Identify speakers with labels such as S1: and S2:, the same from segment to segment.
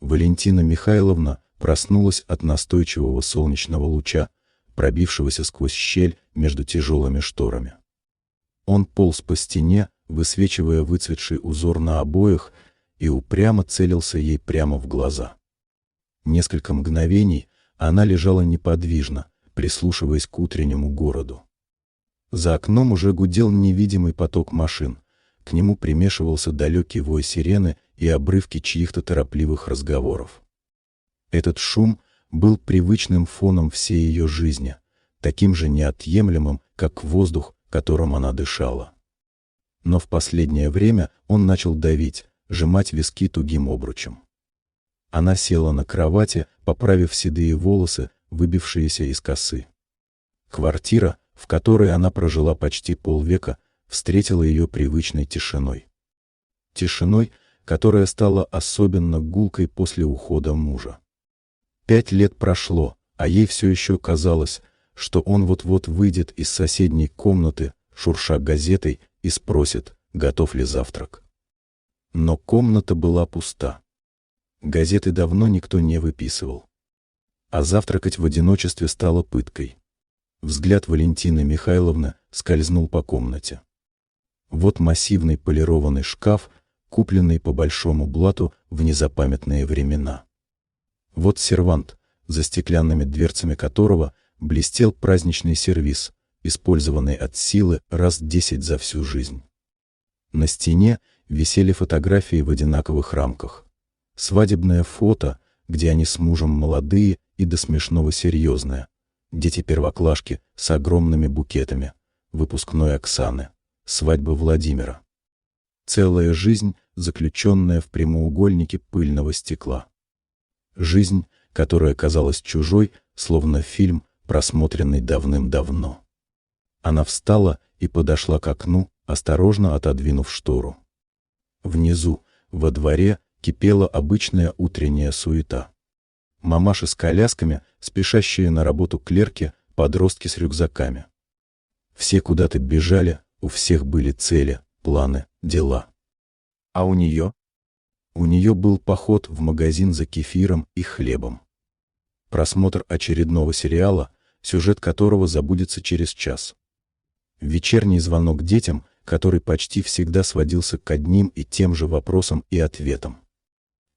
S1: Валентина Михайловна проснулась от настойчивого солнечного луча, пробившегося сквозь щель между тяжелыми шторами. Он полз по стене, высвечивая выцветший узор на обоях, и упрямо целился ей прямо в глаза. Несколько мгновений она лежала неподвижно, прислушиваясь к утреннему городу. За окном уже гудел невидимый поток машин, к нему примешивался далекий вой сирены и обрывки чьих-то торопливых разговоров. Этот шум был привычным фоном всей ее жизни, таким же неотъемлемым, как воздух, которым она дышала. Но в последнее время он начал давить, сжимать виски тугим обручем. Она села на кровати, поправив седые волосы, выбившиеся из косы. Квартира, в которой она прожила почти полвека, встретила ее привычной тишиной. Тишиной, которая стала особенно гулкой после ухода мужа. 5 лет прошло, а ей все еще казалось, что он вот-вот выйдет из соседней комнаты, шурша газетой, и спросит, готов ли завтрак. Но комната была пуста. Газеты давно никто не выписывал. А завтракать в одиночестве стало пыткой. Взгляд Валентины Михайловны скользнул по комнате. Вот массивный полированный шкаф, купленный по большому блату в незапамятные времена. Вот сервант, за стеклянными дверцами которого блестел праздничный сервиз, использованный от силы раз 10 за всю жизнь. На стене висели фотографии в одинаковых рамках. Свадебное фото, где они с мужем молодые и до смешного серьезные. Дети-первоклашки с огромными букетами. Выпускной Оксаны. Свадьба Владимира. Целая жизнь, заключенная в прямоугольнике пыльного стекла. Жизнь, которая казалась чужой, словно фильм, просмотренный давным-давно. Она встала и подошла к окну, осторожно отодвинув штору. Внизу, во дворе, кипела обычная утренняя суета. Мамаши с колясками, спешащие на работу клерки, подростки с рюкзаками. Все куда-то бежали, у всех были цели, планы, дела. А у нее? У нее был поход в магазин за кефиром и хлебом. Просмотр очередного сериала, сюжет которого забудется через час. Вечерний звонок детям, который почти всегда сводился к одним и тем же вопросам и ответам.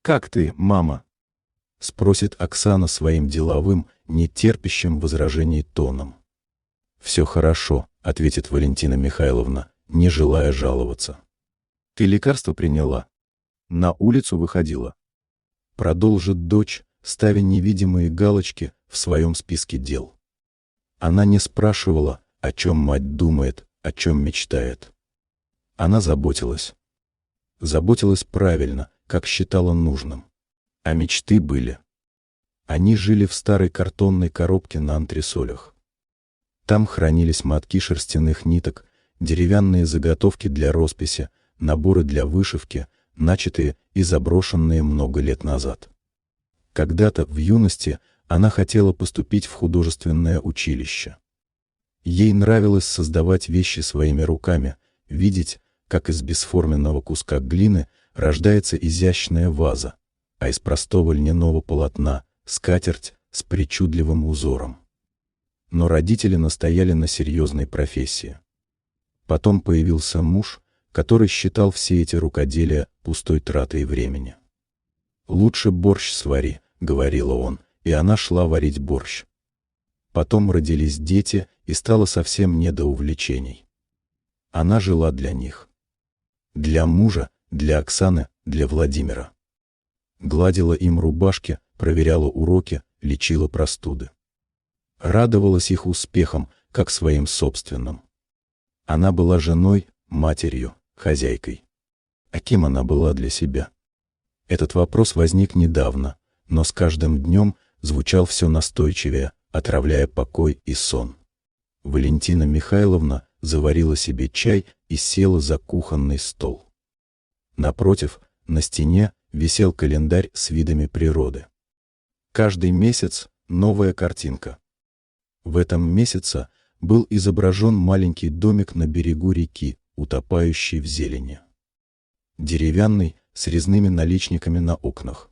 S1: «Как ты, мама?» — спросит Оксана своим деловым, нетерпящим возражений тоном. «Все хорошо», — ответит Валентина Михайловна, не желая жаловаться. «Ты лекарство приняла? На улицу выходила?» Продолжит дочь, ставя невидимые галочки в своем списке дел. Она не спрашивала, о чем мать думает, о чем мечтает. Она заботилась. Заботилась правильно, как считала нужным. А мечты были. Они жили в старой картонной коробке на антресолях. Там хранились мотки шерстяных ниток, деревянные заготовки для росписи, наборы для вышивки, начатые и заброшенные много лет назад. Когда-то, в юности, она хотела поступить в художественное училище. Ей нравилось создавать вещи своими руками, видеть, как из бесформенного куска глины рождается изящная ваза, а из простого льняного полотна — скатерть с причудливым узором. Но родители настояли на серьезной профессии. Потом появился муж, который считал все эти рукоделия пустой тратой времени. «Лучше борщ свари», — говорила он, и она шла варить борщ. Потом родились дети, и стало совсем не до увлечений. Она жила для них. Для мужа, для Оксаны, для Владимира. Гладила им рубашки, проверяла уроки, лечила простуды. Радовалась их успехам, как своим собственным. Она была женой, матерью, хозяйкой. А кем она была для себя? Этот вопрос возник недавно, но с каждым днем звучал все настойчивее, отравляя покой и сон. Валентина Михайловна заварила себе чай и села за кухонный стол. Напротив, на стене, висел календарь с видами природы. Каждый месяц новая картинка. В этом месяце был изображен маленький домик на берегу реки, утопающий в зелени. Деревянный, с резными наличниками на окнах.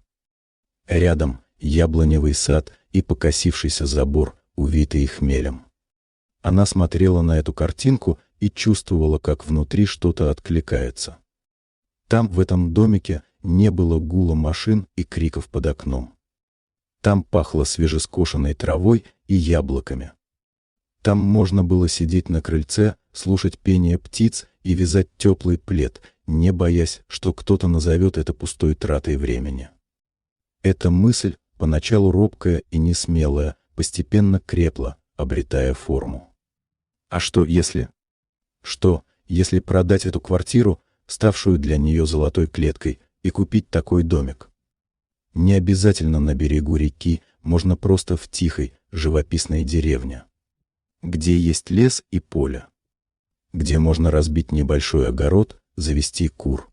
S1: Рядом яблоневый сад и покосившийся забор, увитый хмелем. Она смотрела на эту картинку и чувствовала, как внутри что-то откликается. Там, в этом домике, не было гула машин и криков под окном. Там пахло свежескошенной травой и яблоками. Там можно было сидеть на крыльце, слушать пение птиц и вязать теплый плед, не боясь, что кто-то назовет это пустой тратой времени. Эта мысль, поначалу робкая и несмелая, постепенно крепла, обретая форму. А что если? Что, если продать эту квартиру, ставшую для нее золотой клеткой, и купить такой домик? Не обязательно на берегу реки, можно просто в тихой, живописной деревне, где есть лес и поле, где можно разбить небольшой огород, завести кур.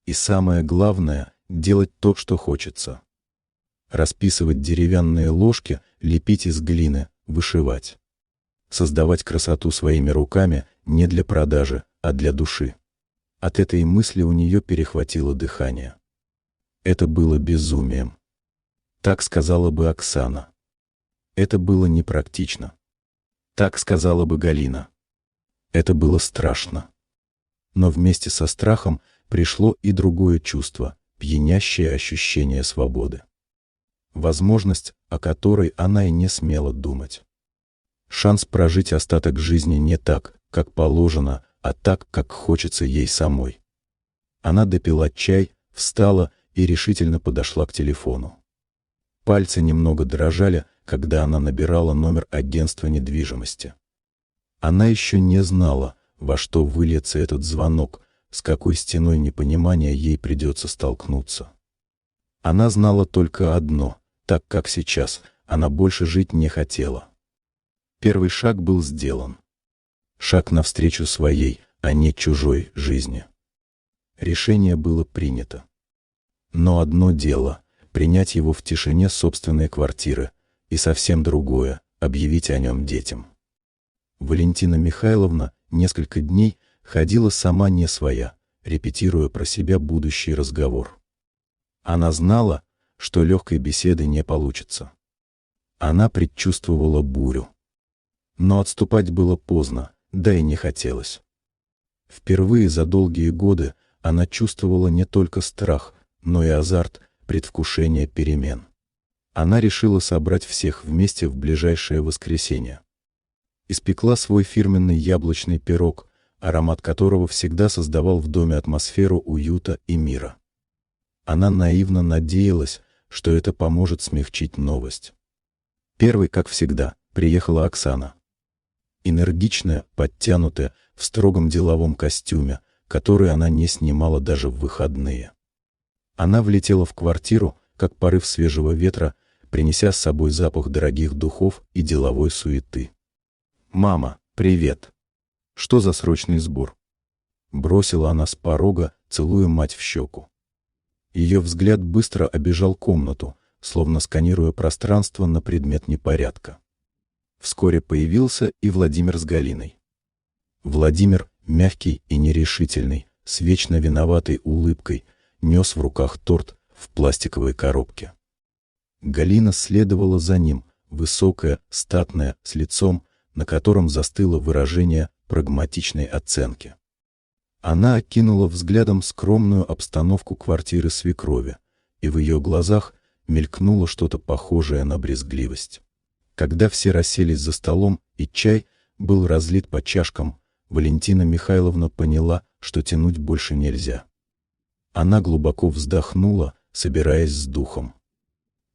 S1: И самое главное — делать то, что хочется. Расписывать деревянные ложки, лепить из глины, вышивать. Создавать красоту своими руками не для продажи, а для души. От этой мысли у нее перехватило дыхание. Это было безумием. Так сказала бы Оксана. Это было непрактично. Так сказала бы Галина. Это было страшно. Но вместе со страхом пришло и другое чувство, пьянящее ощущение свободы. Возможность, о которой она и не смела думать. Шанс прожить остаток жизни не так, как положено, а так, как хочется ей самой. Она допила чай, встала и решительно подошла к телефону. Пальцы немного дрожали, когда она набирала номер агентства недвижимости. Она еще не знала, во что выльется этот звонок, с какой стеной непонимания ей придется столкнуться. Она знала только одно, так как сейчас, она больше жить не хотела. Первый шаг был сделан. Шаг навстречу своей, а не чужой жизни. Решение было принято. Но одно дело — принять его в тишине собственной квартиры, и совсем другое — объявить о нем детям. Валентина Михайловна несколько дней ходила сама не своя, репетируя про себя будущий разговор. Она знала, что легкой беседы не получится. Она предчувствовала бурю. Но отступать было поздно, да и не хотелось. Впервые за долгие годы она чувствовала не только страх, но и азарт, предвкушение перемен. Она решила собрать всех вместе в ближайшее воскресенье. Испекла свой фирменный яблочный пирог, аромат которого всегда создавал в доме атмосферу уюта и мира. Она наивно надеялась, что это поможет смягчить новость. Первой, как всегда, приехала Оксана. Энергичная, подтянутая, в строгом деловом костюме, который она не снимала даже в выходные. Она влетела в квартиру, как порыв свежего ветра, принеся с собой запах дорогих духов и деловой суеты. «Мама, привет! Что за срочный сбор?» Бросила она с порога, целуя мать в щеку. Ее взгляд быстро обежал комнату, словно сканируя пространство на предмет непорядка. Вскоре появился и Владимир с Галиной. Владимир, мягкий и нерешительный, с вечно виноватой улыбкой, нес в руках торт в пластиковой коробке. Галина следовала за ним, высокая, статная, с лицом, на котором застыло выражение прагматичной оценки. Она окинула взглядом скромную обстановку квартиры свекрови, и в ее глазах мелькнуло что-то похожее на брезгливость. Когда все расселись за столом и чай был разлит по чашкам, Валентина Михайловна поняла, что тянуть больше нельзя. Она глубоко вздохнула, собираясь с духом.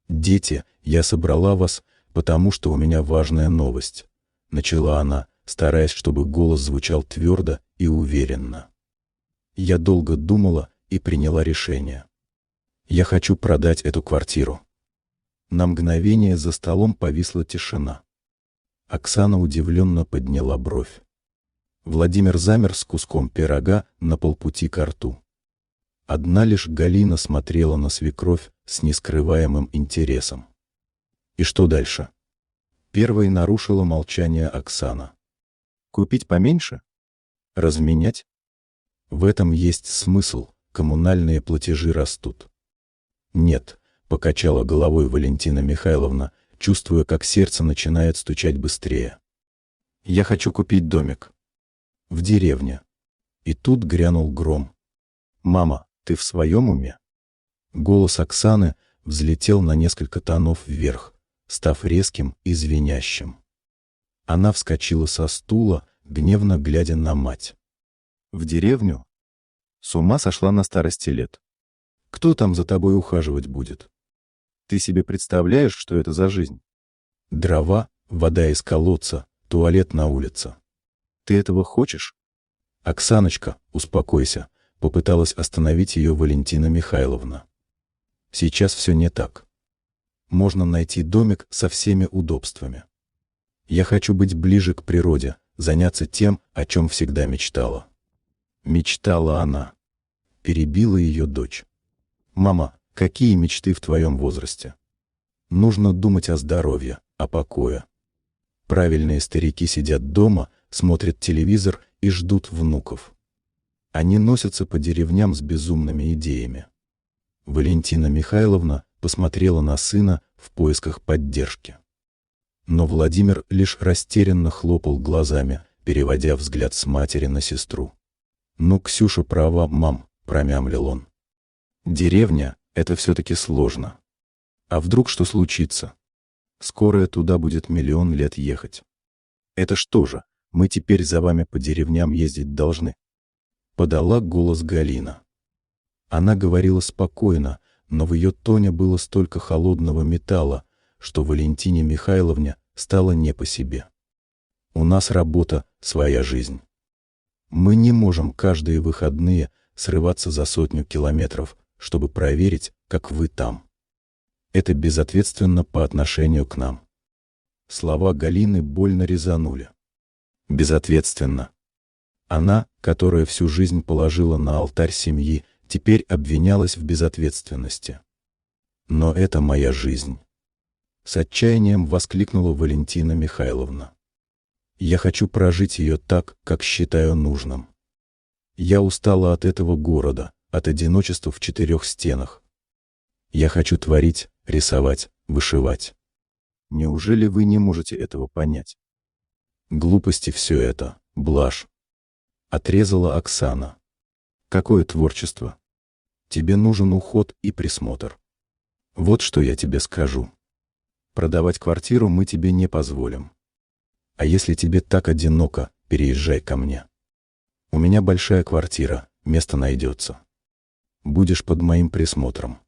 S1: «Дети, я собрала вас, потому что у меня важная новость», — начала она, стараясь, чтобы голос звучал твердо и уверенно. «Я долго думала и приняла решение. Я хочу продать эту квартиру». На мгновение за столом повисла тишина. Оксана удивленно подняла бровь. Владимир замер с куском пирога на полпути ко рту. Одна лишь Галина смотрела на свекровь с нескрываемым интересом. «И что дальше?» Первой нарушила молчание Оксана. «Купить поменьше? Разменять? В этом есть смысл, коммунальные платежи растут». «Нет, покачала головой Валентина Михайловна, чувствуя, как сердце начинает стучать быстрее. Я хочу купить домик. В деревне. И тут грянул гром. Мама, ты в своем уме? Голос Оксаны взлетел на несколько тонов вверх, став резким и звенящим. Она вскочила со стула, гневно глядя на мать. В деревню? С ума сошла на старости лет. Кто там за тобой ухаживать будет? Ты себе представляешь, что это за жизнь? Дрова, вода из колодца, туалет на улице. Ты этого хочешь? Оксаночка, успокойся, попыталась остановить ее Валентина Михайловна. Сейчас все не так. Можно найти домик со всеми удобствами. Я хочу быть ближе к природе, заняться тем, о чем всегда мечтала. Мечтала она. Перебила ее дочь. Мама, какие мечты в твоем возрасте? Нужно думать о здоровье, о покое. Правильные старики сидят дома, смотрят телевизор и ждут внуков. Они носятся по деревням с безумными идеями. Валентина Михайловна посмотрела на сына в поисках поддержки. Но Владимир лишь растерянно хлопал глазами, переводя взгляд с матери на сестру. «Ну, Ксюша права, мам», — промямлил он. «Деревня — это все-таки сложно. А вдруг что случится? Скоро туда будет 1 000 000 лет ехать. Это что же, мы теперь за вами по деревням ездить должны?» Подала голос Галина. Она говорила спокойно, но в ее тоне было столько холодного металла, что Валентине Михайловне стало не по себе. «У нас работа, своя жизнь. Мы не можем каждые выходные срываться за 100 километров, чтобы проверить, как вы там. Это безответственно по отношению к нам». Слова Галины больно резанули. Безответственно. Она, которая всю жизнь положила на алтарь семьи, теперь обвинялась в безответственности. «Но это моя жизнь», — с отчаянием воскликнула Валентина Михайловна. «Я хочу прожить ее так, как считаю нужным. Я устала от этого города, от одиночества в 4 стенах. Я хочу творить, рисовать, вышивать. Неужели вы не можете этого понять?» «Глупости все это, блажь», — отрезала Оксана. «Какое творчество? Тебе нужен уход и присмотр. Вот что я тебе скажу. Продавать квартиру мы тебе не позволим. А если тебе так одиноко, переезжай ко мне. У меня большая квартира, место найдется. Будешь под моим присмотром.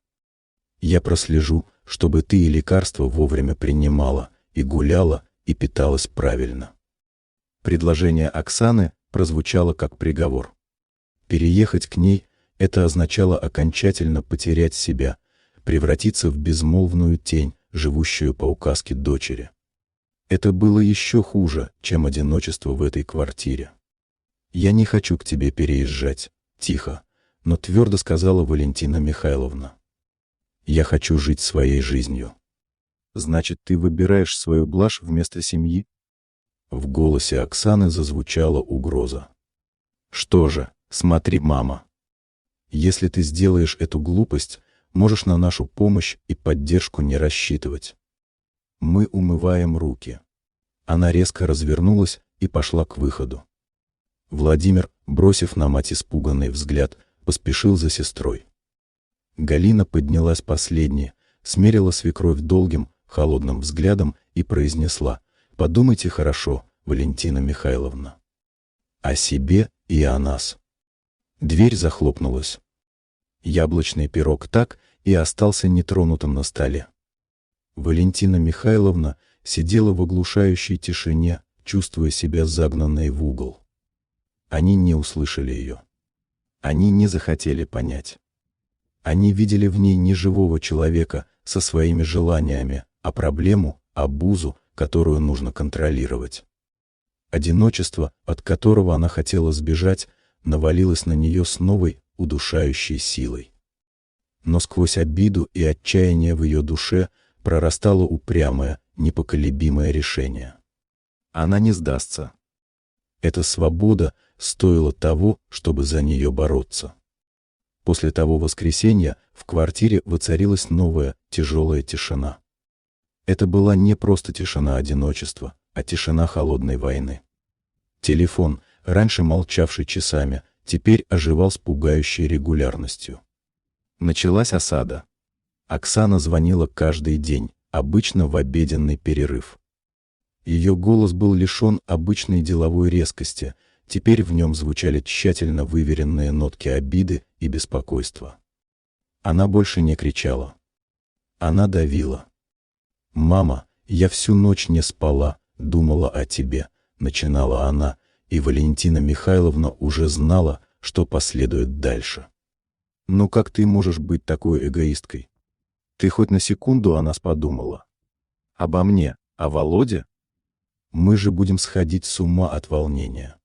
S1: Я прослежу, чтобы ты и лекарства вовремя принимала, и гуляла, и питалась правильно». Предложение Оксаны прозвучало как приговор. Переехать к ней — это означало окончательно потерять себя, превратиться в безмолвную тень, живущую по указке дочери. Это было еще хуже, чем одиночество в этой квартире. «Я не хочу к тебе переезжать», — тихо, но твердо сказала Валентина Михайловна. «Я хочу жить своей жизнью». «Значит, ты выбираешь свою блажь вместо семьи?» В голосе Оксаны зазвучала угроза. «Что же, смотри, мама. Если ты сделаешь эту глупость, можешь на нашу помощь и поддержку не рассчитывать. Мы умываем руки». Она резко развернулась и пошла к выходу. Владимир, бросив на мать испуганный взгляд, поспешил за сестрой. Галина поднялась последняя, смерила свекровь долгим, холодным взглядом и произнесла: «Подумайте хорошо, Валентина Михайловна. О себе и о нас». Дверь захлопнулась. Яблочный пирог так и остался нетронутым на столе. Валентина Михайловна сидела в оглушающей тишине, чувствуя себя загнанной в угол. Они не услышали ее. Они не захотели понять. Они видели в ней не живого человека со своими желаниями, а проблему, обузу, которую нужно контролировать. Одиночество, от которого она хотела сбежать, навалилось на нее с новой, удушающей силой. Но сквозь обиду и отчаяние в ее душе прорастало упрямое, непоколебимое решение. Она не сдастся. Эта свобода стоила того, чтобы за нее бороться. После того воскресенья в квартире воцарилась новая, тяжелая тишина. Это была не просто тишина одиночества, а тишина холодной войны. Телефон, раньше молчавший часами, теперь оживал с пугающей регулярностью. Началась осада. Оксана звонила каждый день, обычно в обеденный перерыв. Ее голос был лишен обычной деловой резкости, теперь в нем звучали тщательно выверенные нотки обиды и беспокойства. Она больше не кричала. Она давила. «Мама, я всю ночь не спала, думала о тебе», — начинала она, и Валентина Михайловна уже знала, что последует дальше. «Ну как ты можешь быть такой эгоисткой? Ты хоть на секунду о нас подумала? Обо мне, о Володе? Мы же будем сходить с ума от волнения.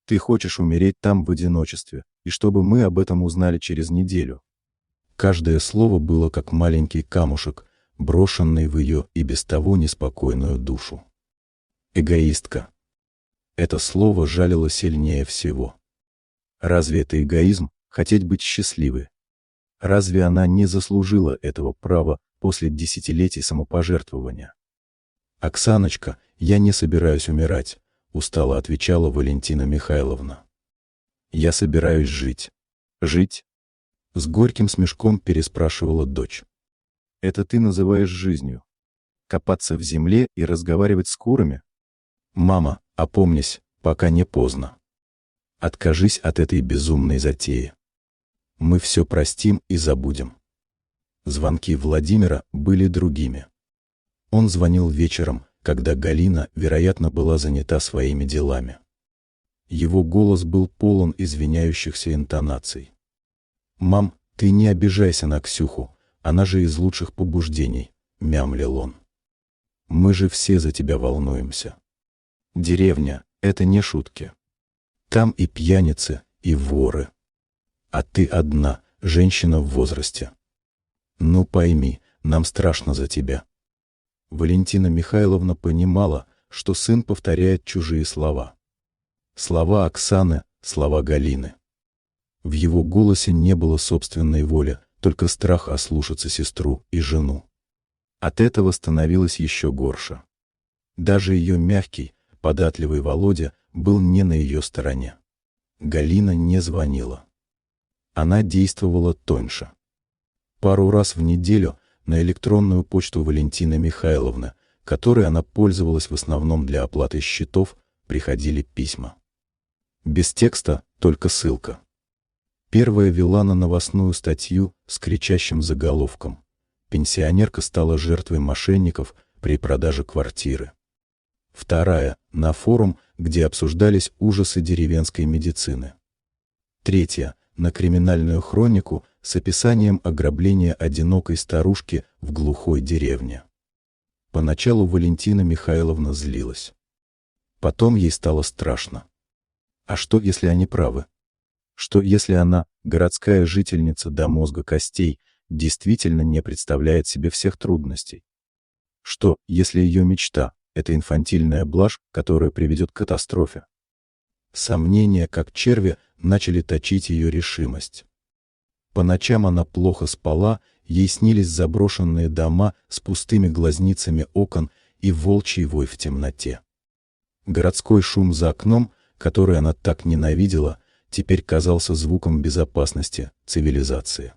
S1: Ты хочешь умереть там в одиночестве, и чтобы мы об этом узнали через неделю». Каждое слово было как маленький камушек, брошенный в ее и без того неспокойную душу. Эгоистка. Это слово жалило сильнее всего. Разве это эгоизм — хотеть быть счастливой? Разве она не заслужила этого права после десятилетий самопожертвования? «Оксаночка, я не собираюсь умирать», — устало отвечала Валентина Михайловна. «Я собираюсь жить». «Жить?» — с горьким смешком переспрашивала дочь. «Это ты называешь жизнью? Копаться в земле и разговаривать с курами? Мама, опомнись, пока не поздно. Откажись от этой безумной затеи. Мы все простим и забудем». Звонки Владимира были другими. Он звонил вечером, когда Галина, вероятно, была занята своими делами. Его голос был полон извиняющихся интонаций. «Мам, ты не обижайся на Ксюху, она же из лучших побуждений», — мямлил он. «Мы же все за тебя волнуемся. Деревня — это не шутки. Там и пьяницы, и воры. А ты одна, женщина в возрасте. Ну пойми, нам страшно за тебя». Валентина Михайловна понимала, что сын повторяет чужие слова. Слова Оксаны, слова Галины. В его голосе не было собственной воли, только страх ослушаться сестру и жену. От этого становилось еще горше. Даже ее мягкий, податливый Володя был не на ее стороне. Галина не звонила. Она действовала тоньше. Пару раз в неделю на электронную почту Валентины Михайловны, которой она пользовалась в основном для оплаты счетов, приходили письма. Без текста, только ссылка. Первая вела на новостную статью с кричащим заголовком: «Пенсионерка стала жертвой мошенников при продаже квартиры». Вторая — на форум, где обсуждались ужасы деревенской медицины. Третья — на криминальную хронику с описанием ограбления одинокой старушки в глухой деревне. Поначалу Валентина Михайловна злилась. Потом ей стало страшно. А что, если они правы? Что, если она, городская жительница до мозга костей, действительно не представляет себе всех трудностей? Что, если ее мечта — это инфантильная блажь, которая приведет к катастрофе? Сомнения, как черви, начали точить ее решимость. По ночам она плохо спала, ей снились заброшенные дома с пустыми глазницами окон и волчий вой в темноте. Городской шум за окном, который она так ненавидела, теперь казался звуком безопасности, цивилизации.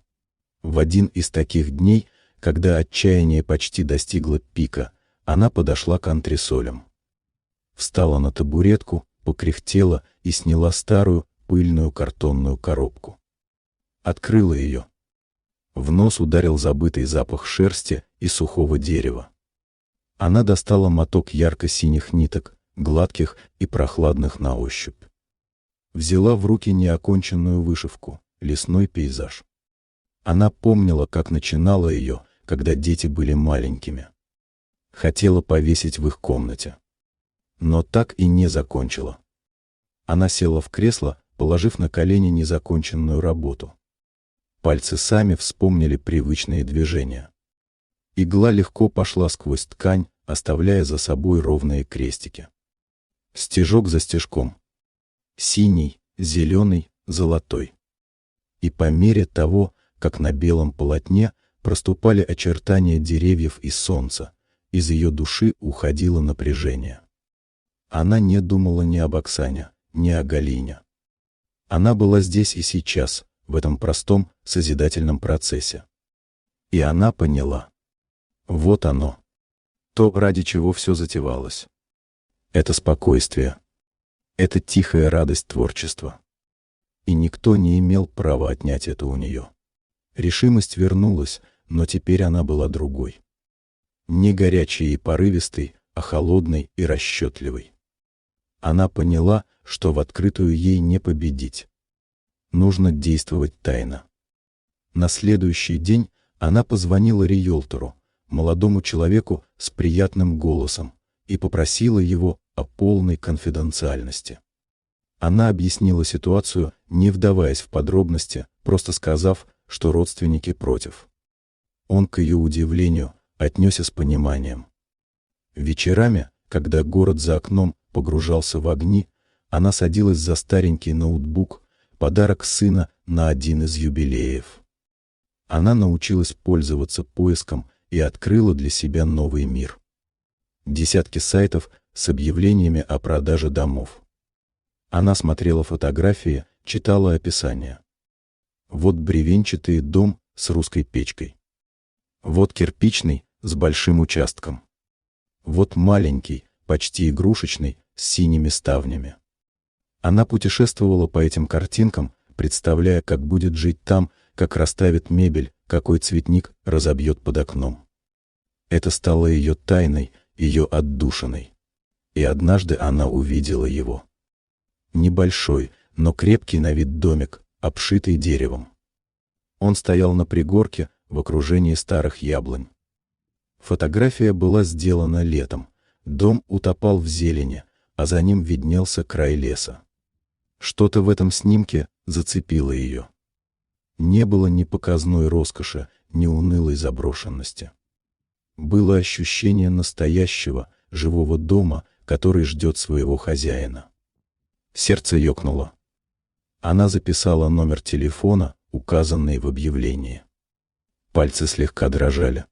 S1: В один из таких дней, когда отчаяние почти достигло пика, она подошла к антресолям. Встала на табуретку, покряхтела и сняла старую, пыльную картонную коробку. Открыла ее. В нос ударил забытый запах шерсти и сухого дерева. Она достала моток ярко-синих ниток, гладких и прохладных на ощупь. Взяла в руки неоконченную вышивку, лесной пейзаж. Она помнила, как начинала ее, когда дети были маленькими. Хотела повесить в их комнате. Но так и не закончила. Она села в кресло, положив на колени незаконченную работу. Пальцы сами вспомнили привычные движения. Игла легко пошла сквозь ткань, оставляя за собой ровные крестики. Стежок за стежком. Синий, зеленый, золотой. и по мере того, как на белом полотне проступали очертания деревьев и солнца, из ее души уходило напряжение. Она не думала ни об Оксане, ни о Галине. Она была здесь и сейчас, в этом простом созидательном процессе. И она поняла. Вот оно. То, ради чего все затевалось. Это спокойствие. Это тихая радость творчества. И никто не имел права отнять это у нее. Решимость вернулась, но теперь она была другой. Не горячей и порывистой, а холодной и расчетливой. Она поняла, что в открытую ей не победить. Нужно действовать тайно. На следующий день она позвонила риэлтору, молодому человеку с приятным голосом, и попросила его о полной конфиденциальности. Она объяснила ситуацию, не вдаваясь в подробности, просто сказав, что родственники против. Он, к ее удивлению, отнесся с пониманием. Вечерами, когда город за окном погружался в огни, она садилась за старенький ноутбук, подарок сына на один из юбилеев. Она научилась пользоваться поиском и открыла для себя новый мир. Десятки сайтов с объявлениями о продаже домов. Она смотрела фотографии, читала описания. Вот бревенчатый дом с русской печкой. Вот кирпичный с большим участком. Вот маленький, почти игрушечный, с синими ставнями. Она путешествовала по этим картинкам, представляя, как будет жить там, как расставит мебель, какой цветник разобьет под окном. Это стало ее тайной, ее отдушиной. И однажды она увидела его. Небольшой, но крепкий на вид домик, обшитый деревом. Он стоял на пригорке в окружении старых яблонь. Фотография была сделана летом. Дом утопал в зелени, а за ним виднелся край леса. Что-то в этом снимке зацепило ее. Не было ни показной роскоши, ни унылой заброшенности. Было ощущение настоящего, живого дома, который ждет своего хозяина. Сердце ёкнуло. Она записала номер телефона, указанный в объявлении. Пальцы слегка дрожали.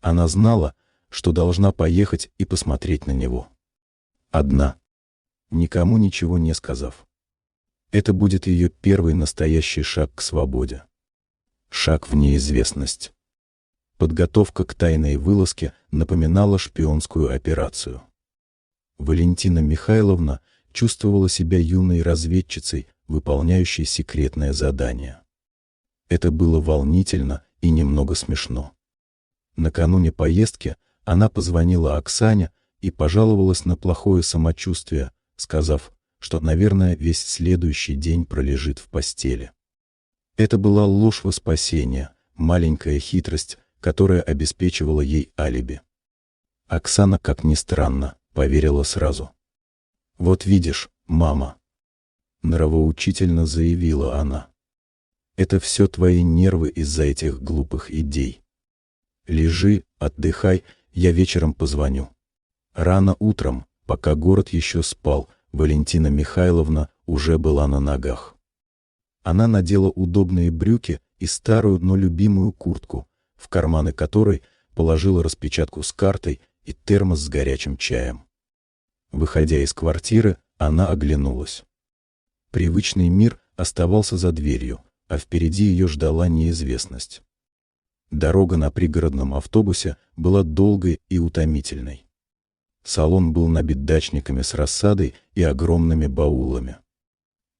S1: Она знала, что должна поехать и посмотреть на него. Одна. Никому ничего не сказав. Это будет ее первый настоящий шаг к свободе. Шаг в неизвестность. Подготовка к тайной вылазке напоминала шпионскую операцию. Валентина Михайловна чувствовала себя юной разведчицей, выполняющей секретное задание. Это было волнительно и немного смешно. Накануне поездки она позвонила Оксане и пожаловалась на плохое самочувствие, сказав, что, наверное, весь следующий день пролежит в постели. Это была ложь во спасение, маленькая хитрость, которая обеспечивала ей алиби. Оксана, как ни странно, поверила сразу. «Вот видишь, мама», — нравоучительно заявила она. «Это все твои нервы из-за этих глупых идей. Лежи, отдыхай, я вечером позвоню». Рано утром, пока город еще спал, Валентина Михайловна уже была на ногах. Она надела удобные брюки и старую, но любимую куртку, в карманы которой положила распечатку с картой и термос с горячим чаем. Выходя из квартиры, она оглянулась. Привычный мир оставался за дверью, а впереди ее ждала неизвестность. Дорога на пригородном автобусе была долгой и утомительной. Салон был набит дачниками с рассадой и огромными баулами.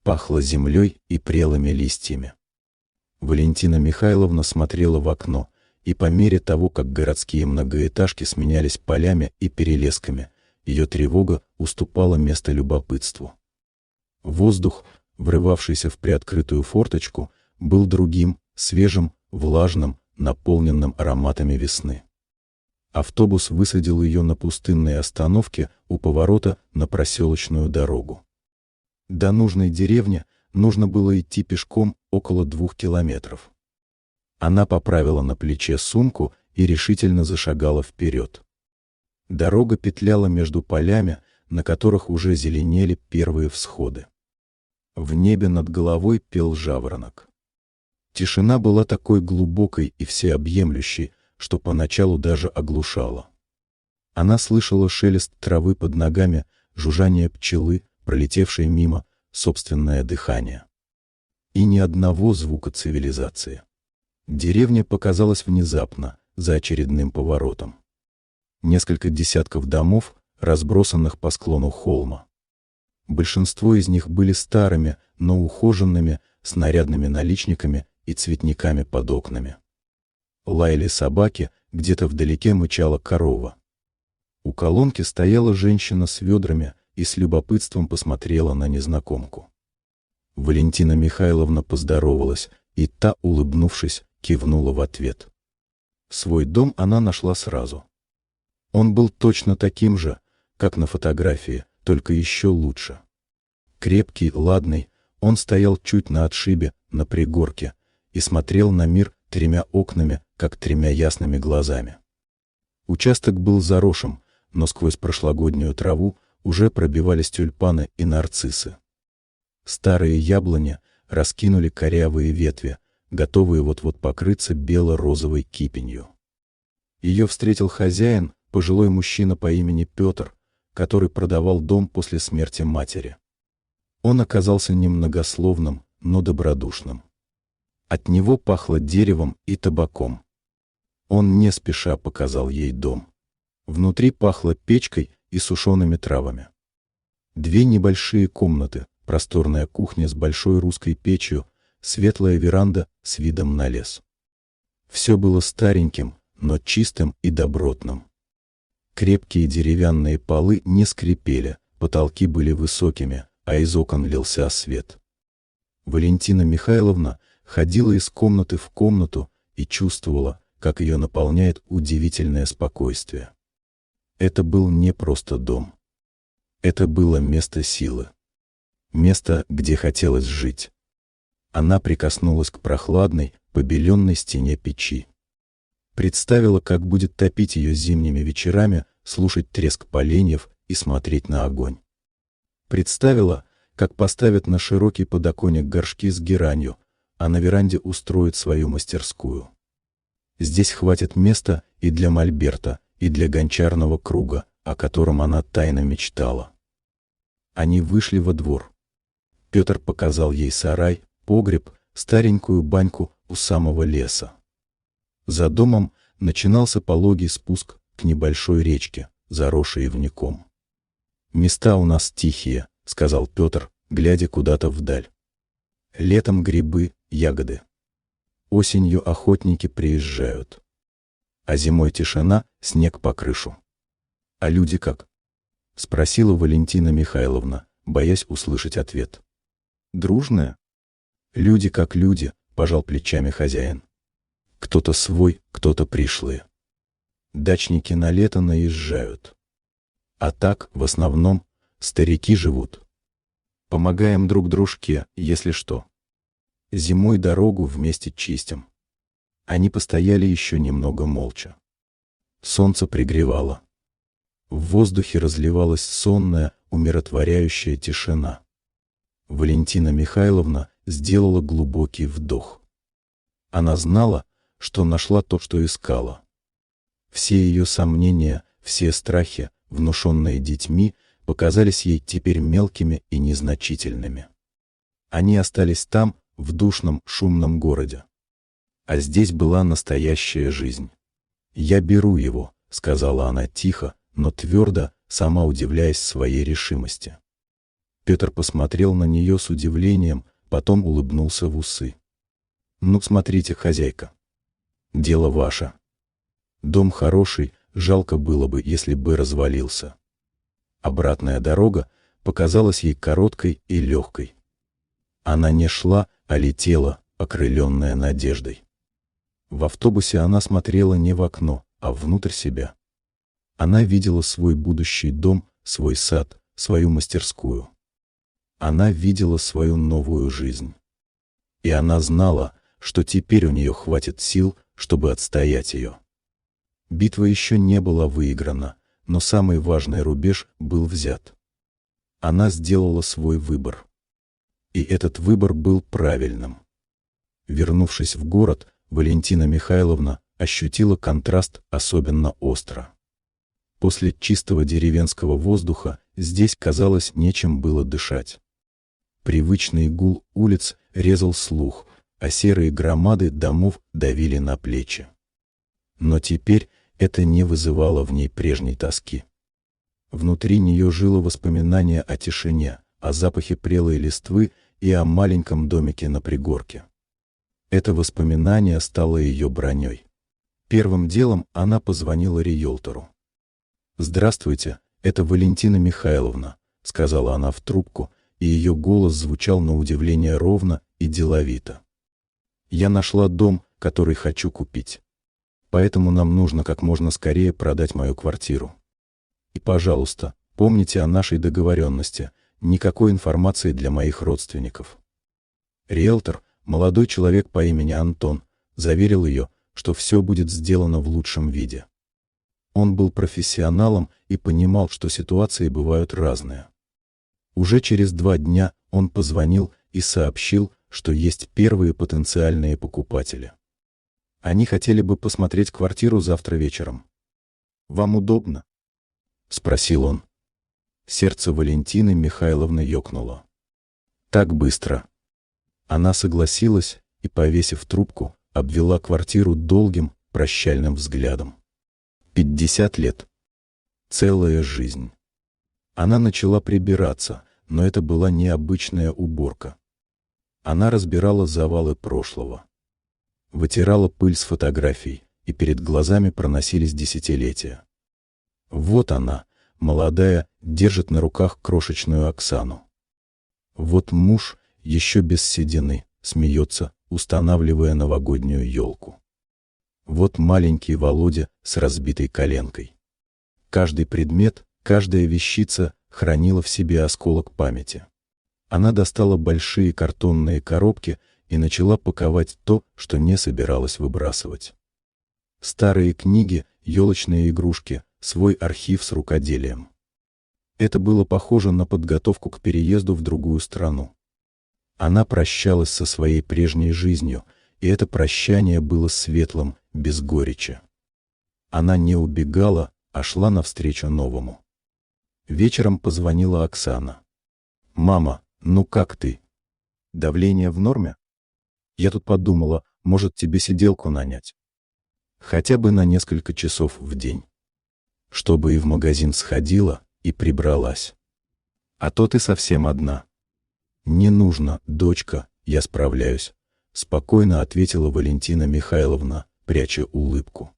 S1: Пахло землей и прелыми листьями. Валентина Михайловна смотрела в окно, и по мере того, как городские многоэтажки сменялись полями и перелесками, ее тревога уступала место любопытству. Воздух, врывавшийся в приоткрытую форточку, был другим, свежим, влажным, наполненным ароматами весны. Автобус высадил ее на пустынной остановке у поворота на проселочную дорогу. До нужной деревни нужно было идти пешком около 2 километров. Она поправила на плече сумку и решительно зашагала вперед. Дорога петляла между полями, на которых уже зеленели первые всходы. В небе над головой пел жаворонок. Тишина была такой глубокой и всеобъемлющей, что поначалу даже оглушала. Она слышала шелест травы под ногами, жужжание пчелы, пролетевшей мимо, собственное дыхание. И ни одного звука цивилизации. Деревня показалась внезапно, за очередным поворотом. Несколько десятков домов, разбросанных по склону холма. Большинство из них были старыми, но ухоженными, с нарядными наличниками и цветниками под окнами. Лаяли собаки, где-то вдалеке мычала корова. У колонки стояла женщина с ведрами и с любопытством посмотрела на незнакомку. Валентина Михайловна поздоровалась, и та, улыбнувшись, кивнула в ответ. Свой дом она нашла сразу. Он был точно таким же, как на фотографии, только еще лучше. Крепкий, ладный, он стоял чуть на отшибе, на пригорке, и смотрел на мир 3 окнами, как 3 ясными глазами. Участок был заросшим, но сквозь прошлогоднюю траву уже пробивались тюльпаны и нарциссы. Старые яблони раскинули корявые ветви, готовые вот-вот покрыться бело-розовой кипенью. Ее встретил хозяин, пожилой мужчина по имени Петр, который продавал дом после смерти матери. Он оказался немногословным, но добродушным. От него пахло деревом и табаком. Он не спеша показал ей дом. Внутри пахло печкой и сушеными травами. 2 небольшие комнаты, просторная кухня с большой русской печью, светлая веранда с видом на лес. Все было стареньким, но чистым и добротным. Крепкие деревянные полы не скрипели, потолки были высокими, а из окон лился свет. Валентина Михайловна ходила из комнаты в комнату и чувствовала, как ее наполняет удивительное спокойствие. Это был не просто дом. Это было место силы. Место, где хотелось жить. Она прикоснулась к прохладной, побеленной стене печи. Представила, как будет топить ее зимними вечерами, слушать треск поленьев и смотреть на огонь. Представила, как поставят на широкий подоконник горшки с геранью, а на веранде устроит свою мастерскую. Здесь хватит места и для мольберта, и для гончарного круга, о котором она тайно мечтала. Они вышли во двор. Петр показал ей сарай, погреб, старенькую баньку у самого леса. За домом начинался пологий спуск к небольшой речке, заросшей ивняком. «Места у нас тихие», — сказал Петр, глядя куда-то вдаль. «Летом грибы, ягоды. Осенью охотники приезжают. А зимой тишина, снег по крышу. А люди как?» — спросила Валентина Михайловна, боясь услышать ответ. «Дружные?» «Люди как люди», — пожал плечами хозяин. «Кто-то свой, кто-то пришлые. Дачники на лето наезжают. А так, в основном, старики живут. Помогаем друг дружке, если что. Зимой дорогу вместе чистим». Они постояли еще немного молча. Солнце пригревало. В воздухе разливалась сонная, умиротворяющая тишина. Валентина Михайловна сделала глубокий вдох. Она знала, что нашла то, что искала. Все ее сомнения, все страхи, внушенные детьми, показались ей теперь мелкими и незначительными. Они остались там, в душном, шумном городе. А здесь была настоящая жизнь. «Я беру его», — сказала она тихо, но твердо, сама удивляясь своей решимости. Петр посмотрел на нее с удивлением, потом улыбнулся в усы. «Ну, смотрите, хозяйка. Дело ваше. Дом хороший, жалко было бы, если бы развалился». Обратная дорога показалась ей короткой и легкой. Она не шла, а летела, окрыленная надеждой. В автобусе она смотрела не в окно, а внутрь себя. Она видела свой будущий дом, свой сад, свою мастерскую. Она видела свою новую жизнь. И она знала, что теперь у нее хватит сил, чтобы отстоять ее. Битва еще не была выиграна, но самый важный рубеж был взят. Она сделала свой выбор. И этот выбор был правильным. Вернувшись в город, Валентина Михайловна ощутила контраст особенно остро. После чистого деревенского воздуха здесь, казалось, нечем было дышать. Привычный гул улиц резал слух, а серые громады домов давили на плечи. Но теперь это не вызывало в ней прежней тоски. Внутри нее жило воспоминание о тишине, о запахе прелой листвы и о маленьком домике на пригорке. Это воспоминание стало ее броней. Первым делом она позвонила риэлтору. «Здравствуйте, это Валентина Михайловна», — сказала она в трубку, и ее голос звучал на удивление ровно и деловито. «Я нашла дом, который хочу купить. Поэтому нам нужно как можно скорее продать мою квартиру. И, пожалуйста, помните о нашей договоренности, никакой информации для моих родственников». Риэлтор, молодой человек по имени Антон, заверил ее, что все будет сделано в лучшем виде. Он был профессионалом и понимал, что ситуации бывают разные. Уже через 2 дня он позвонил и сообщил, что есть первые потенциальные покупатели. Они хотели бы посмотреть квартиру завтра вечером. «Вам удобно?» — спросил он. Сердце Валентины Михайловны ёкнуло. Так быстро. Она согласилась и, повесив трубку, обвела квартиру долгим, прощальным взглядом. 50 лет. Целая жизнь. Она начала прибираться, но это была необычная уборка. Она разбирала завалы прошлого. Вытирала пыль с фотографий, и перед глазами проносились десятилетия. Вот она, молодая, держит на руках крошечную Оксану. Вот муж, еще без седины, смеется, устанавливая новогоднюю елку. Вот маленький Володя с разбитой коленкой. Каждый предмет, каждая вещица хранила в себе осколок памяти. Она достала большие картонные коробки и начала паковать то, что не собиралась выбрасывать. Старые книги, елочные игрушки, свой архив с рукоделием. Это было похоже на подготовку к переезду в другую страну. Она прощалась со своей прежней жизнью, и это прощание было светлым, без горечи. Она не убегала, а шла навстречу новому. Вечером позвонила Оксана. «Мама, ну как ты? Давление в норме? Я тут подумала, может тебе сиделку нанять? Хотя бы на несколько часов в день. Чтобы и в магазин сходила, и прибралась. А то ты совсем одна». «Не нужно, дочка, я справляюсь», — спокойно ответила Валентина Михайловна, пряча улыбку.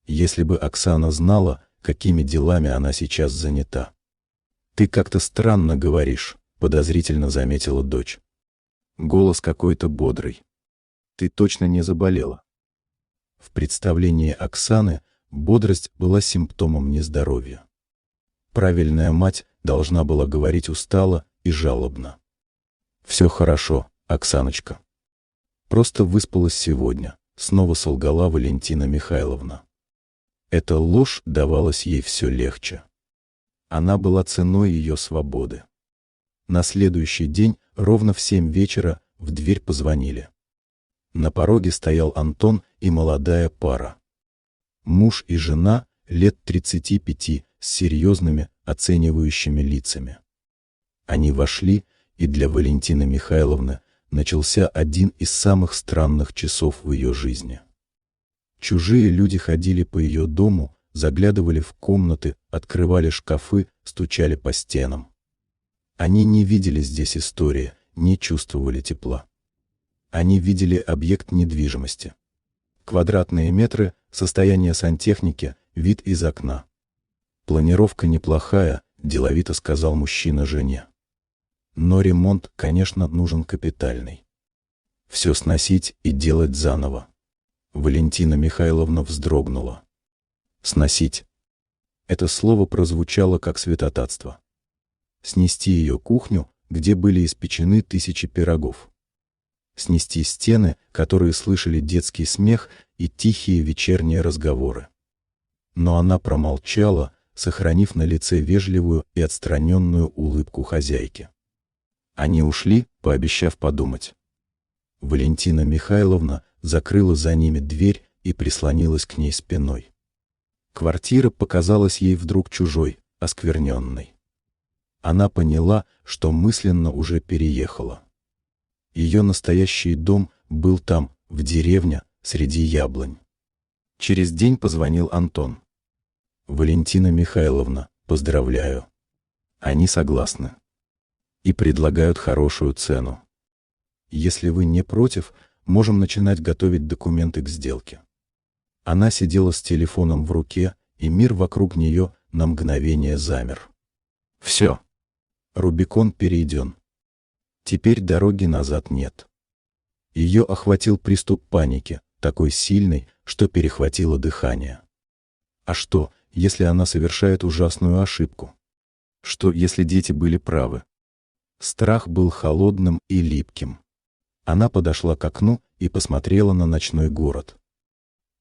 S1: Если бы Оксана знала, какими делами она сейчас занята. «Ты как-то странно говоришь», — подозрительно заметила дочь. «Голос какой-то бодрый. Ты точно не заболела?» В представлении Оксаны бодрость была симптомом нездоровья. Правильная мать должна была говорить устало и жалобно. «Все хорошо, Оксаночка. Просто выспалась сегодня», — снова солгала Валентина Михайловна. Эта ложь давалась ей все легче. Она была ценой ее свободы. На следующий день, ровно в 7 вечера, в дверь позвонили. На пороге стоял Антон и молодая пара. Муж и жена, лет 35, с серьезными, оценивающими лицами. Они вошли, и для Валентины Михайловны начался один из самых странных часов в ее жизни. Чужие люди ходили по ее дому, заглядывали в комнаты, открывали шкафы, стучали по стенам. Они не видели здесь истории, не чувствовали тепла. Они видели объект недвижимости. Квадратные метры, состояние сантехники, вид из окна. «Планировка неплохая», — деловито сказал мужчина жене. «Но ремонт, конечно, нужен капитальный. Все сносить и делать заново». Валентина Михайловна вздрогнула. «Сносить». Это слово прозвучало как святотатство. Снести ее кухню, где были испечены 1000 пирогов. Снести стены, которые слышали детский смех и тихие вечерние разговоры. Но она промолчала, сохранив на лице вежливую и отстраненную улыбку хозяйки. Они ушли, пообещав подумать. Валентина Михайловна закрыла за ними дверь и прислонилась к ней спиной. Квартира показалась ей вдруг чужой, оскверненной. Она поняла, что мысленно уже переехала. Ее настоящий дом был там, в деревне, среди яблонь. Через день позвонил Антон. «Валентина Михайловна, поздравляю. Они согласны. И предлагают хорошую цену. Если вы не против, можем начинать готовить документы к сделке». Она сидела с телефоном в руке, и мир вокруг нее на мгновение замер. Все. Рубикон перейден. Теперь дороги назад нет. Ее охватил приступ паники, такой сильный, что перехватило дыхание. А что, если она совершает ужасную ошибку? Что, если дети были правы? Страх был холодным и липким. Она подошла к окну и посмотрела на ночной город.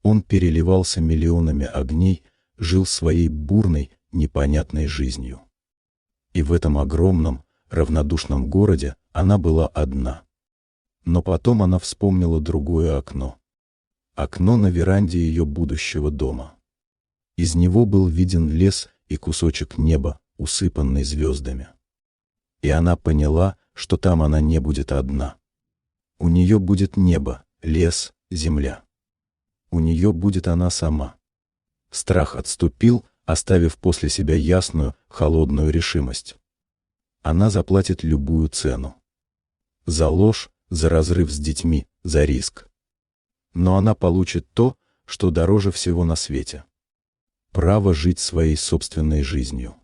S1: Он переливался миллионами огней, жил своей бурной, непонятной жизнью. И в этом огромном, равнодушном городе она была одна. Но потом она вспомнила другое окно. Окно на веранде ее будущего дома. Из него был виден лес и кусочек неба, усыпанный звездами. И она поняла, что там она не будет одна. У нее будет небо, лес, земля. У нее будет она сама. Страх отступил, оставив после себя ясную, холодную решимость. Она заплатит любую цену. За ложь, за разрыв с детьми, за риск. Но она получит то, что дороже всего на свете. Право жить своей собственной жизнью.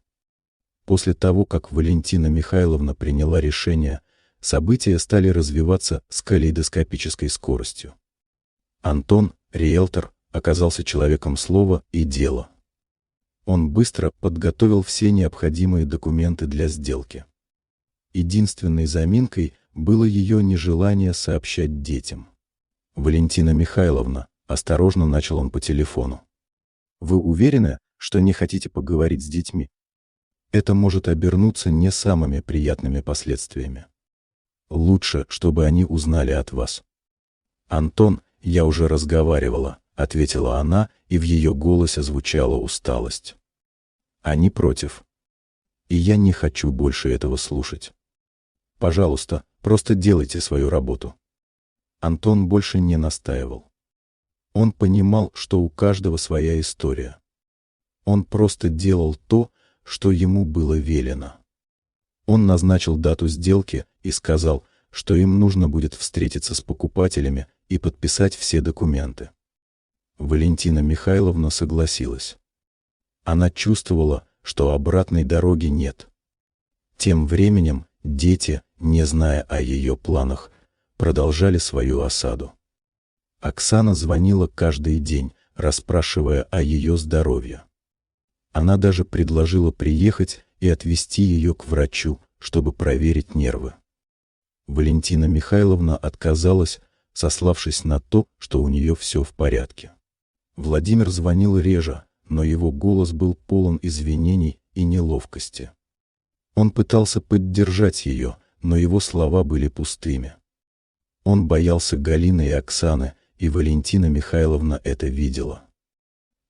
S1: После того, как Валентина Михайловна приняла решение, события стали развиваться с калейдоскопической скоростью. Антон, риэлтор, оказался человеком слова и дела. Он быстро подготовил все необходимые документы для сделки. Единственной заминкой было ее нежелание сообщать детям. «Валентина Михайловна», — осторожно начал он по телефону. «Вы уверены, что не хотите поговорить с детьми? Это может обернуться не самыми приятными последствиями. Лучше, чтобы они узнали от вас». «Антон, я уже разговаривала», — ответила она, и в ее голосе звучала усталость. «Они против. И я не хочу больше этого слушать. Пожалуйста, просто делайте свою работу». Антон больше не настаивал. Он понимал, что у каждого своя история. Он просто делал то, что ему было велено. Он назначил дату сделки и сказал, что им нужно будет встретиться с покупателями и подписать все документы. Валентина Михайловна согласилась. Она чувствовала, что обратной дороги нет. Тем временем дети, не зная о ее планах, продолжали свою осаду. Оксана звонила каждый день, расспрашивая о ее здоровье. Она даже предложила приехать и отвезти ее к врачу, чтобы проверить нервы. Валентина Михайловна отказалась, сославшись на то, что у нее все в порядке. Владимир звонил реже, но его голос был полон извинений и неловкости. Он пытался поддержать ее, но его слова были пустыми. Он боялся Галины и Оксаны, и Валентина Михайловна это видела.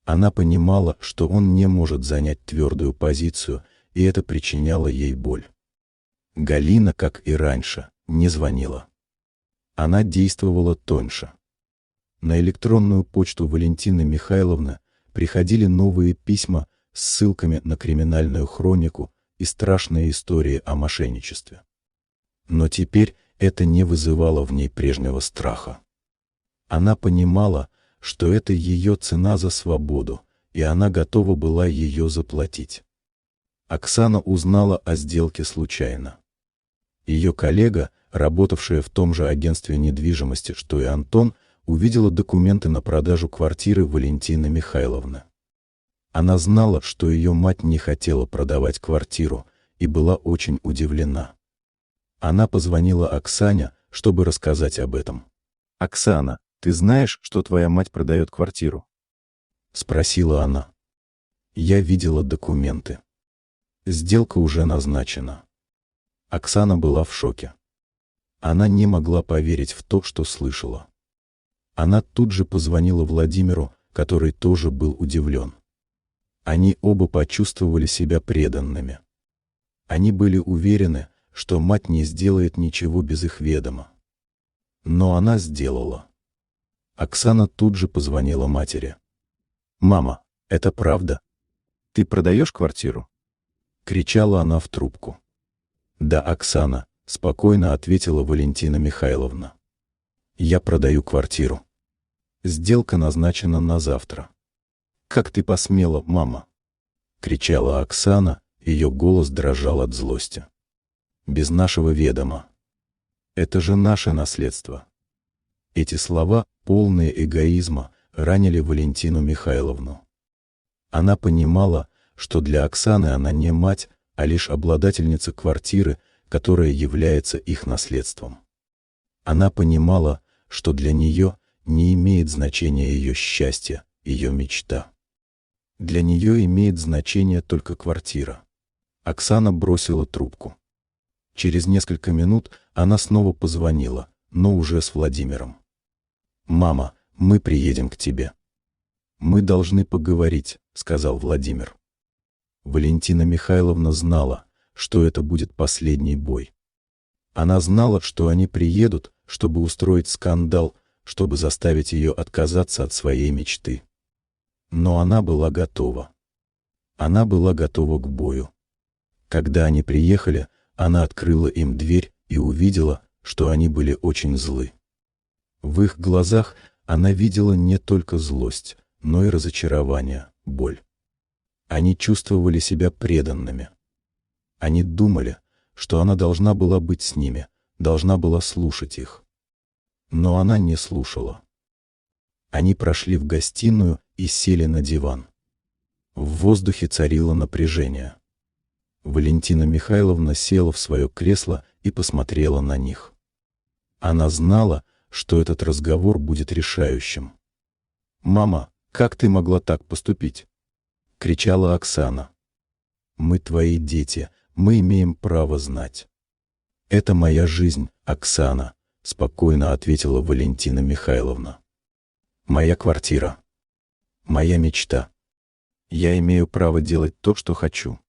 S1: Она понимала, что он не может занять твердую позицию, и это причиняло ей боль. Галина, как и раньше, не звонила. Она действовала тоньше. На электронную почту Валентины Михайловны приходили новые письма с ссылками на криминальную хронику и страшные истории о мошенничестве. Но теперь это не вызывало в ней прежнего страха. Она понимала, что это ее цена за свободу, и она готова была ее заплатить. Оксана узнала о сделке случайно. Ее коллега, работавшая в том же агентстве недвижимости, что и Антон, увидела документы на продажу квартиры Валентины Михайловны. Она знала, что ее мать не хотела продавать квартиру, и была очень удивлена. Она позвонила Оксане, чтобы рассказать об этом. «Оксана, ты знаешь, что твоя мать продает квартиру?» — спросила она. «Я видела документы. Сделка уже назначена». Оксана была в шоке. Она не могла поверить в то, что слышала. Она тут же позвонила Владимиру, который тоже был удивлен. Они оба почувствовали себя преданными. Они были уверены, что мать не сделает ничего без их ведома. Но она сделала. Оксана тут же позвонила матери. «Мама, это правда? Ты продаешь квартиру?» Кричала она в трубку. «Да, Оксана», — спокойно ответила Валентина Михайловна. «Я продаю квартиру. Сделка назначена на завтра». «Как ты посмела, мама?» — кричала Оксана, ее голос дрожал от злости. «Без нашего ведома. Это же наше наследство». Эти слова, полные эгоизма, ранили Валентину Михайловну. Она понимала, что для Оксаны она не мать, а лишь обладательница квартиры, которая является их наследством. Она понимала, что для нее не имеет значения ее счастье, ее мечта. Для нее имеет значение только квартира. Оксана бросила трубку. Через несколько минут она снова позвонила, но уже с Владимиром. «Мама, мы приедем к тебе». «Мы должны поговорить», — сказал Владимир. Валентина Михайловна знала, что это будет последний бой. Она знала, что они приедут, чтобы устроить скандал, чтобы заставить ее отказаться от своей мечты. Но она была готова. Она была готова к бою. Когда они приехали, она открыла им дверь и увидела, что они были очень злы. В их глазах она видела не только злость, но и разочарование, боль. Они чувствовали себя преданными. Они думали, что она должна была быть с ними, должна была слушать их. Но она не слушала. Они прошли в гостиную и сели на диван. В воздухе царило напряжение. Валентина Михайловна села в свое кресло и посмотрела на них. Она знала, что этот разговор будет решающим. «Мама, как ты могла так поступить?» — кричала Оксана. «Мы твои дети, мы имеем право знать». «Это моя жизнь, Оксана», — спокойно ответила Валентина Михайловна. «Моя квартира. Моя мечта. Я имею право делать то, что хочу.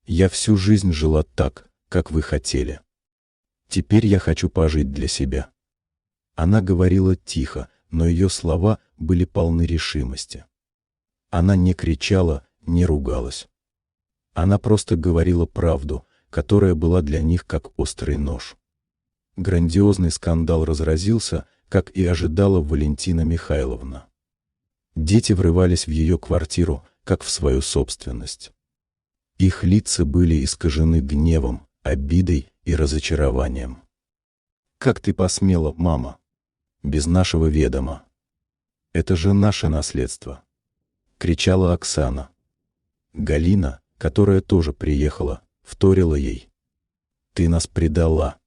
S1: Я всю жизнь жила так, как вы хотели. Теперь я хочу пожить для себя». Она говорила тихо, но ее слова были полны решимости. Она не кричала, не ругалась. Она просто говорила правду, которая была для них как острый нож. Грандиозный скандал разразился, как и ожидала Валентина Михайловна. Дети врывались в ее квартиру, как в свою собственность. Их лица были искажены гневом, обидой и разочарованием. «Как ты посмела, мама? Без нашего ведома. Это же наше наследство!» — кричала Оксана. Галина, которая тоже приехала, вторила ей. «Ты нас предала.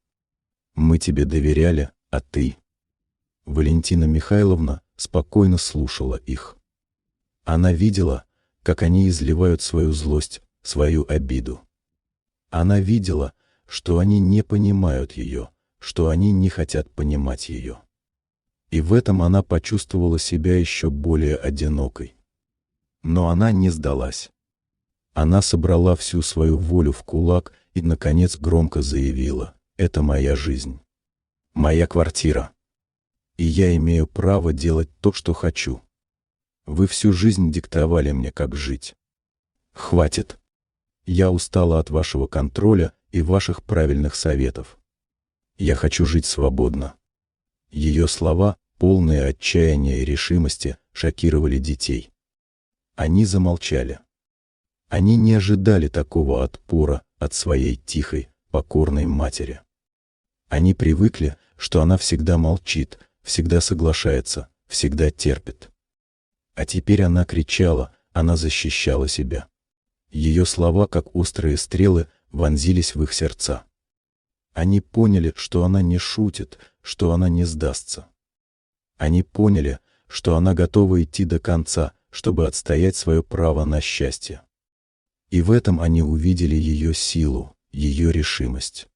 S1: Мы тебе доверяли, а ты...» Валентина Михайловна спокойно слушала их. Она видела, как они изливают свою злость, свою обиду. Она видела, что они не понимают ее, что они не хотят понимать ее. И в этом она почувствовала себя еще более одинокой. Но она не сдалась. Она собрала всю свою волю в кулак и, наконец, громко заявила: «Это моя жизнь. Моя квартира. И я имею право делать то, что хочу. Вы всю жизнь диктовали мне, как жить. Хватит. Я устала от вашего контроля и ваших правильных советов. Я хочу жить свободно». Ее слова, полные отчаяния и решимости, шокировали детей. Они замолчали. Они не ожидали такого отпора от своей тихой, покорной матери. Они привыкли, что она всегда молчит, всегда соглашается, всегда терпит. А теперь она кричала, она защищала себя. Ее слова, как острые стрелы, вонзились в их сердца. Они поняли, что она не шутит, что она не сдастся. Они поняли, что она готова идти до конца, чтобы отстоять свое право на счастье. И в этом они увидели ее силу, ее решимость.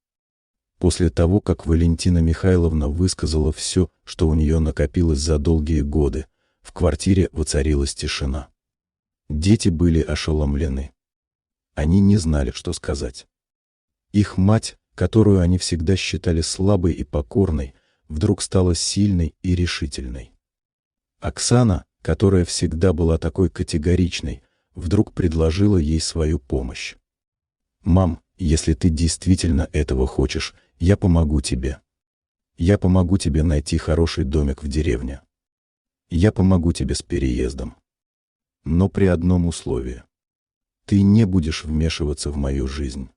S1: После того, как Валентина Михайловна высказала все, что у нее накопилось за долгие годы, в квартире воцарилась тишина. Дети были ошеломлены. Они не знали, что сказать. Их мать, которую они всегда считали слабой и покорной, вдруг стала сильной и решительной. Оксана, которая всегда была такой категоричной, вдруг предложила ей свою помощь. «Мам, если ты действительно этого хочешь, я помогу тебе. Я помогу тебе найти хороший домик в деревне. Я помогу тебе с переездом. Но при одном условии. Ты не будешь вмешиваться в мою жизнь».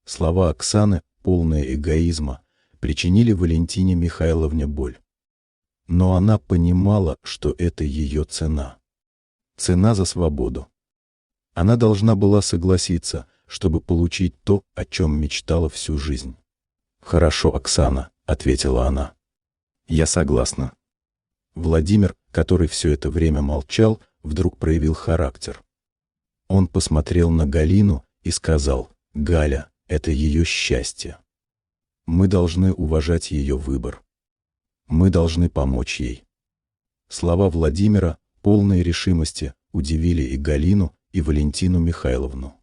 S1: Слова Оксаны, полные эгоизма, причинили Валентине Михайловне боль. Но она понимала, что это ее цена. Цена за свободу. Она должна была согласиться, чтобы получить то, о чем мечтала всю жизнь. «Хорошо, Оксана», — ответила она. «Я согласна». Владимир, который все это время молчал, вдруг проявил характер. Он посмотрел на Галину и сказал: «Галя, это ее счастье. Мы должны уважать ее выбор. Мы должны помочь ей». Слова Владимира, полные решимости, удивили и Галину, и Валентину Михайловну.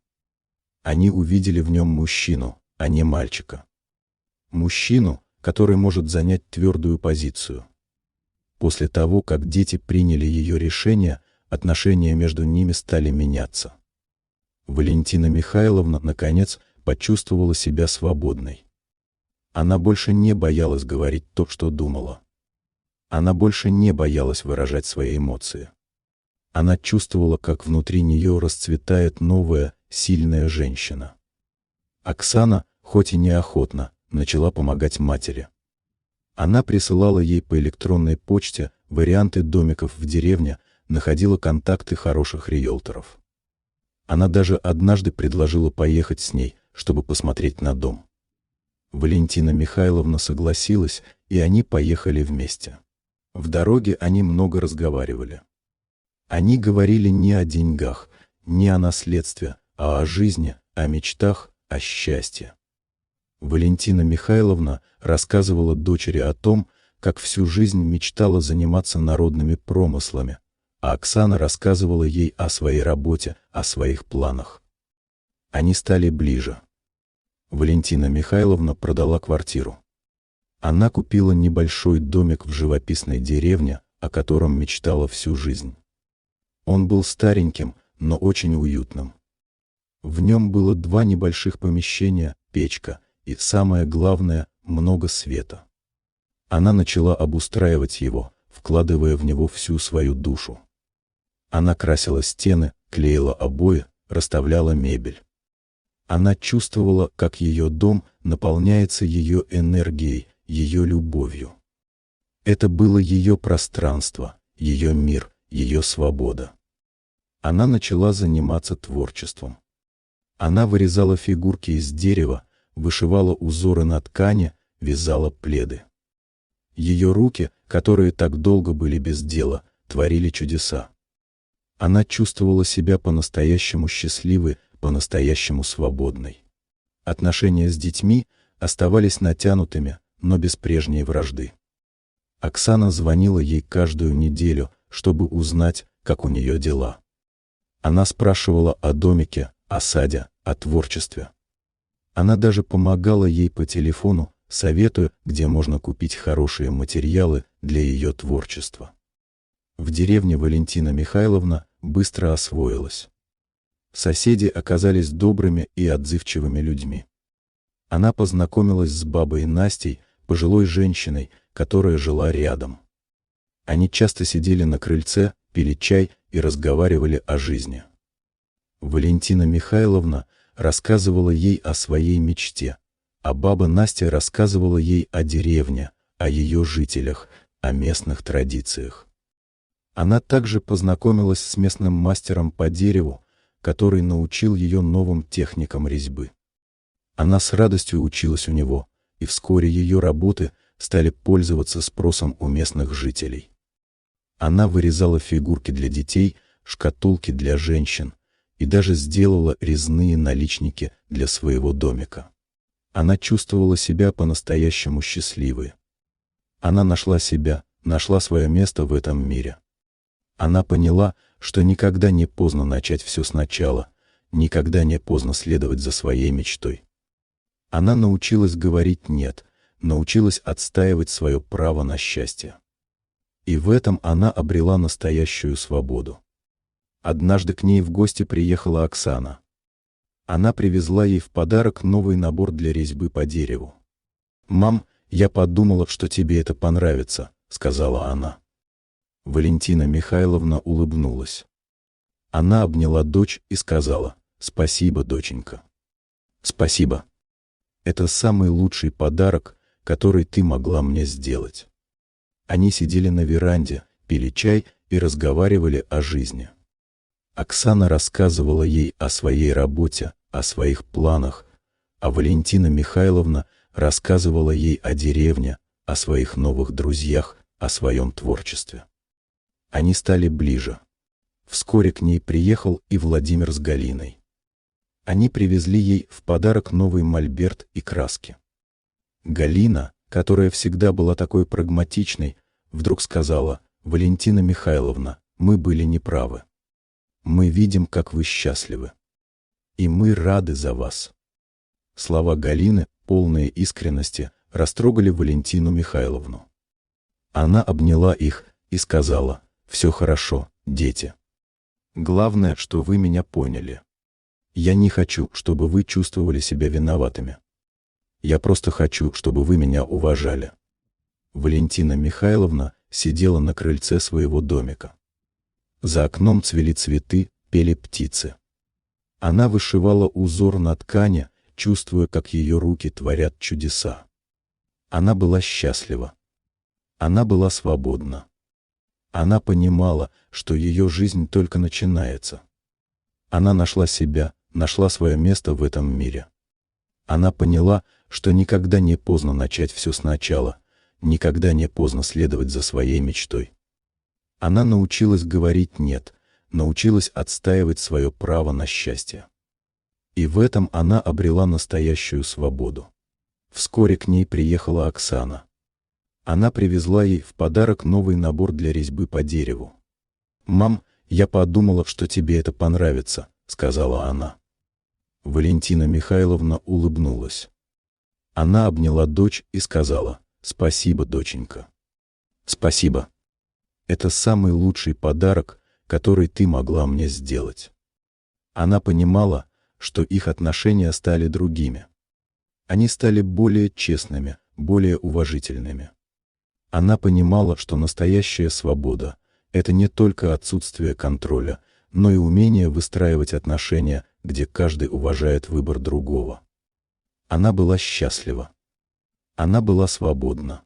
S1: Они увидели в нем мужчину, а не мальчика. Мужчину, который может занять твердую позицию. После того, как дети приняли ее решение, отношения между ними стали меняться. Валентина Михайловна, наконец, почувствовала себя свободной. Она больше не боялась говорить то, что думала. Она больше не боялась выражать свои эмоции. Она чувствовала, как внутри нее расцветает новая, сильная женщина. Оксана, хоть и неохотно, начала помогать матери. Она присылала ей по электронной почте варианты домиков в деревне, находила контакты хороших риэлторов. Она даже однажды предложила поехать с ней, чтобы посмотреть на дом. Валентина Михайловна согласилась, и они поехали вместе. В дороге они много разговаривали. Они говорили не о деньгах, не о наследстве, а о жизни, о мечтах, о счастье. Валентина Михайловна рассказывала дочери о том, как всю жизнь мечтала заниматься народными промыслами, а Оксана рассказывала ей о своей работе, о своих планах. Они стали ближе. Валентина Михайловна продала квартиру. Она купила небольшой домик в живописной деревне, о котором мечтала всю жизнь. Он был стареньким, но очень уютным. В нем было 2 небольших помещения, печка и, самое главное, много света. Она начала обустраивать его, вкладывая в него всю свою душу. Она красила стены, клеила обои, расставляла мебель. Она чувствовала, как ее дом наполняется ее энергией, ее любовью. Это было ее пространство, ее мир, ее свобода. Она начала заниматься творчеством. Она вырезала фигурки из дерева, вышивала узоры на ткани, вязала пледы. Ее руки, которые так долго были без дела, творили чудеса. Она чувствовала себя по-настоящему счастливой, по-настоящему свободной. Отношения с детьми оставались натянутыми, но без прежней вражды. Оксана звонила ей каждую неделю, чтобы узнать, как у нее дела. Она спрашивала о домике, о саде, о творчестве. Она даже помогала ей по телефону, советуя, где можно купить хорошие материалы для ее творчества. В деревне Валентина Михайловна быстро освоилась. Соседи оказались добрыми и отзывчивыми людьми. Она познакомилась с бабой Настей, пожилой женщиной, которая жила рядом. Они часто сидели на крыльце, пили чай и разговаривали о жизни. Валентина Михайловна рассказывала ей о своей мечте, а баба Настя рассказывала ей о деревне, о ее жителях, о местных традициях. Она также познакомилась с местным мастером по дереву, который научил ее новым техникам резьбы. Она с радостью училась у него, и вскоре ее работы стали пользоваться спросом у местных жителей. Она вырезала фигурки для детей, шкатулки для женщин и даже сделала резные наличники для своего домика. Она чувствовала себя по-настоящему счастливой. Она нашла себя, нашла свое место в этом мире. Она поняла, что никогда не поздно начать все сначала, никогда не поздно следовать за своей мечтой. Она научилась говорить «нет», научилась отстаивать свое право на счастье. И в этом она обрела настоящую свободу. Однажды к ней в гости приехала Оксана. Она привезла ей в подарок новый набор для резьбы по дереву. «Мам, я подумала, что тебе это понравится», — сказала она. Валентина Михайловна улыбнулась. Она обняла дочь и сказала: «Спасибо, доченька. Спасибо. Это самый лучший подарок, который ты могла мне сделать». Они сидели на веранде, пили чай и разговаривали о жизни. Оксана рассказывала ей о своей работе, о своих планах, а Валентина Михайловна рассказывала ей о деревне, о своих новых друзьях, о своем творчестве. Они стали ближе. Вскоре к ней приехал и Владимир с Галиной. Они привезли ей в подарок новый мольберт и краски. Галина, которая всегда была такой прагматичной, вдруг сказала: «Валентина Михайловна, мы были неправы. Мы видим, как вы счастливы. И мы рады за вас». Слова Галины, полные искренности, растрогали Валентину Михайловну. Она обняла их и сказала: «Все хорошо, дети. Главное, что вы меня поняли. Я не хочу, чтобы вы чувствовали себя виноватыми. Я просто хочу, чтобы вы меня уважали». Валентина Михайловна сидела на крыльце своего домика. За окном цвели цветы, пели птицы. Она вышивала узор на ткани, чувствуя, как ее руки творят чудеса. Она была счастлива. Она была свободна. Она понимала, что ее жизнь только начинается. Она нашла себя, нашла свое место в этом мире. Она поняла, что никогда не поздно начать все сначала, никогда не поздно следовать за своей мечтой. Она научилась говорить «нет», научилась отстаивать свое право на счастье. И в этом она обрела настоящую свободу. Вскоре к ней приехала Оксана. Она привезла ей в подарок новый набор для резьбы по дереву. «Мам, я подумала, что тебе это понравится», — сказала она. Валентина Михайловна улыбнулась. Она обняла дочь и сказала: «Спасибо, доченька. Спасибо. Это самый лучший подарок, который ты могла мне сделать». Она понимала, что их отношения стали другими. Они стали более честными, более уважительными. Она понимала, что настоящая свобода — это не только отсутствие контроля, но и умение выстраивать отношения, где каждый уважает выбор другого. Она была счастлива. Она была свободна.